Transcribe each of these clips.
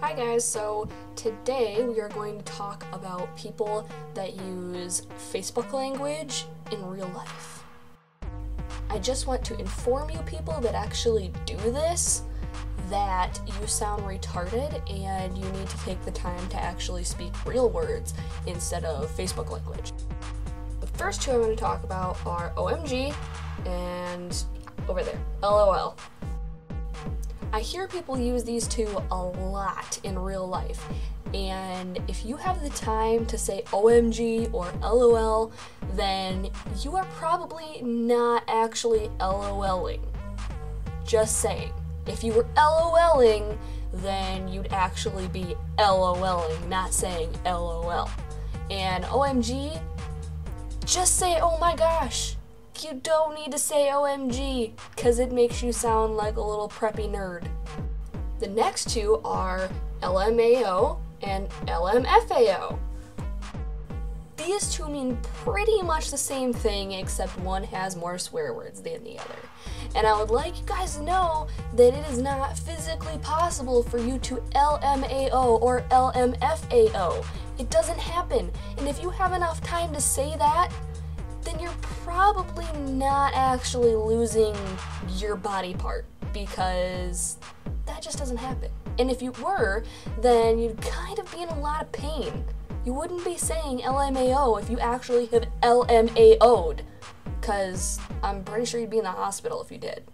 Hi guys, so today we are going to talk about people that use Facebook language in real life. I just want to inform you people that actually do this that you sound retarded and you need to take the time to actually speak real words instead of Facebook language. The first two I'm going to talk about are OMG and over there, LOL. I hear people use these two a lot in real life, and if you have the time to say OMG or LOL, then you are probably not actually LOLing. Just saying. If you were LOLing, then you'd actually be LOLing, not saying LOL. And OMG, just say oh my gosh. You don't need to say OMG, because it makes you sound like a little preppy nerd. The next two are LMAO and LMFAO. These two mean pretty much the same thing, except one has more swear words than the other. And I would like you guys to know that it is not physically possible for you to LMAO or LMFAO. It doesn't happen. And if you have enough time to say that, then you're probably not actually losing your body part, because that just doesn't happen. And if you were, then you'd kind of be in a lot of pain. You wouldn't be saying LMAO if you actually have LMAO'd, because I'm pretty sure you'd be in the hospital if you did.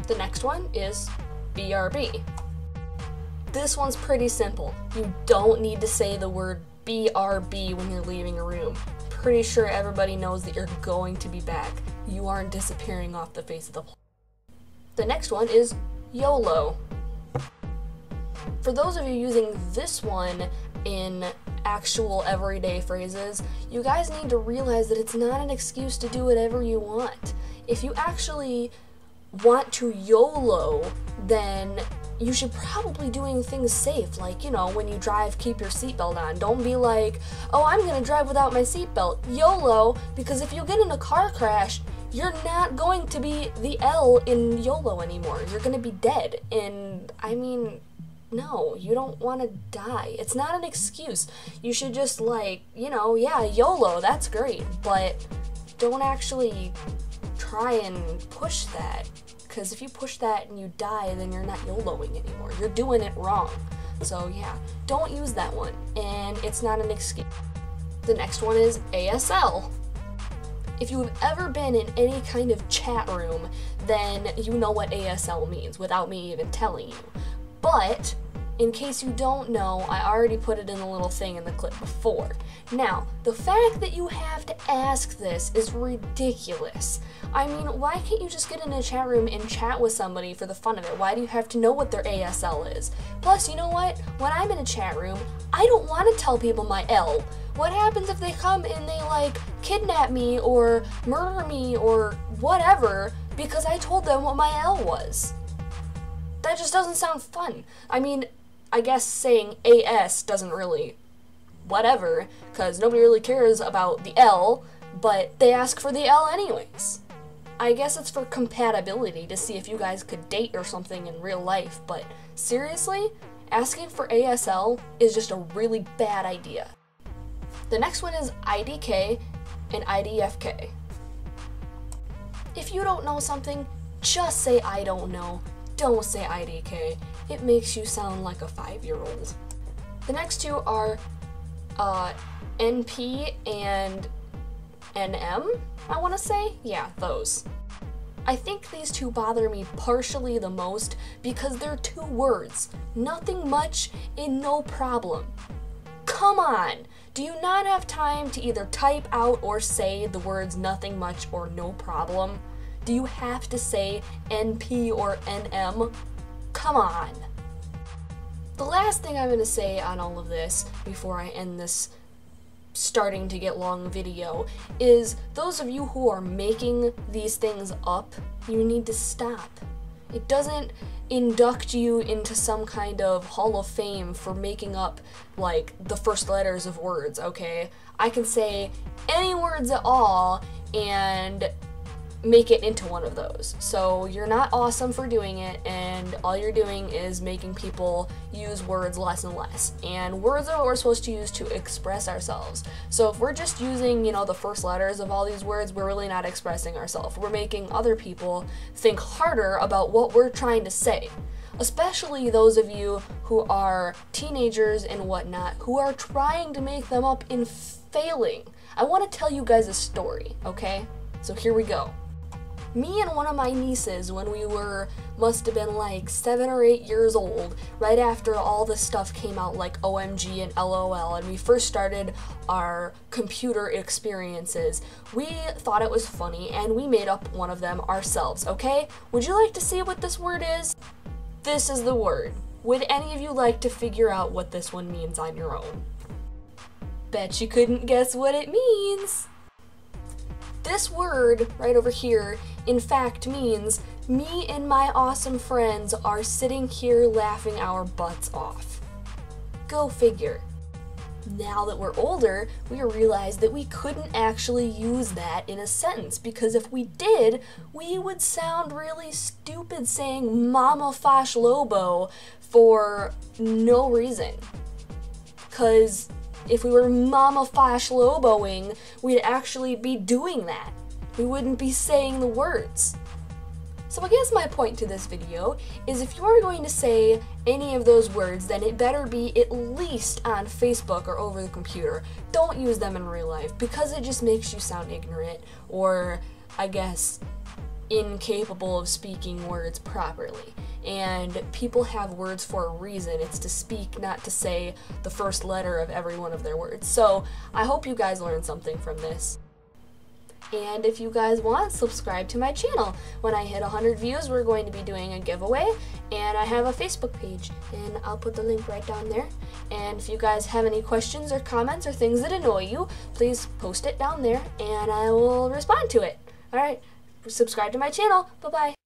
The next one is BRB. This one's pretty simple. You don't need to say the word BRB when you're leaving a room. Pretty sure everybody knows that you're going to be back. You aren't disappearing off the face of the planet. The next one is YOLO. For those of you using this one in actual everyday phrases, you guys need to realize that it's not an excuse to do whatever you want. If you actually want to YOLO, then you should probably doing things safe, like, you know, when you drive, keep your seatbelt on. Don't be like, oh, I'm gonna drive without my seatbelt. YOLO, because if you get in a car crash, you're not going to be the L in YOLO anymore. You're gonna be dead. And, I mean, no, you don't want to die. It's not an excuse. You should just, like, you know, yeah, YOLO, that's great, but don't actually try and push that. Because if you push that and you die, then you're not YOLOing anymore. You're doing it wrong. So yeah, don't use that one. And it's not an excuse. The next one is ASL. If you have ever been in any kind of chat room, then you know what ASL means without me even telling you. But in case you don't know, I already put it in a little thing in the clip before. Now, the fact that you have to ask this is ridiculous. I mean, why can't you just get in a chat room and chat with somebody for the fun of it? Why do you have to know what their ASL is? Plus, you know what? When I'm in a chat room, I don't want to tell people my L. What happens if they come and they, like, kidnap me or murder me or whatever because I told them what my L was? That just doesn't sound fun. I mean, I guess saying AS doesn't really whatever, because nobody really cares about the L, but they ask for the L anyways. I guess it's for compatibility to see if you guys could date or something in real life, but seriously, asking for ASL is just a really bad idea. The next one is IDK and IDFK. If you don't know something, just say I don't know. Don't say IDK. It makes you sound like a 5-year-old. The next two are NP and NM, I want to say? Yeah, those. I think these two bother me partially the most because they're two words. Nothing much and no problem. Come on! Do you not have time to either type out or say the words nothing much or no problem? Do you have to say NP or NM? Come on. The last thing I'm going to say on all of this before I end this starting to get long video is those of you who are making these things up, you need to stop. It doesn't induct you into some kind of hall of fame for making up, like, the first letters of words, okay? I can say any words at all, and make it into one of those. So you're not awesome for doing it, and all you're doing is making people use words less and less. And words are what we're supposed to use to express ourselves. So if we're just using, the first letters of all these words, we're really not expressing ourselves. We're making other people think harder about what we're trying to say. Especially those of you who are teenagers and whatnot, who are trying to make them up in failing. I want to tell you guys a story, okay? So here we go. Me and one of my nieces, when we must have been like 7 or 8 years old, right after all this stuff came out like OMG and LOL, and we first started our computer experiences, we thought it was funny and we made up one of them ourselves, okay? Would you like to see what this word is? This is the word. Would any of you like to figure out what this one means on your own? Bet you couldn't guess what it means. This word right over here, in fact, means me and my awesome friends are sitting here laughing our butts off. Go figure. Now that we're older, we realized that we couldn't actually use that in a sentence, because if we did, we would sound really stupid saying Mama Fash Lobo for no reason. Because if we were Mama Fash Loboing, we'd actually be doing that. We wouldn't be saying the words. So I guess my point to this video is if you are going to say any of those words, then it better be at least on Facebook or over the computer. Don't use them in real life, because it just makes you sound ignorant, or I guess incapable of speaking words properly. And people have words for a reason. It's to speak, not to say the first letter of every one of their words. So I hope you guys learned something from this. And if you guys want, subscribe to my channel. When I hit 100 views, we're going to be doing a giveaway, and I have a Facebook page, and I'll put the link right down there. And if you guys have any questions or comments or things that annoy you, please post it down there, and I will respond to it. Alright, subscribe to my channel. Bye-bye.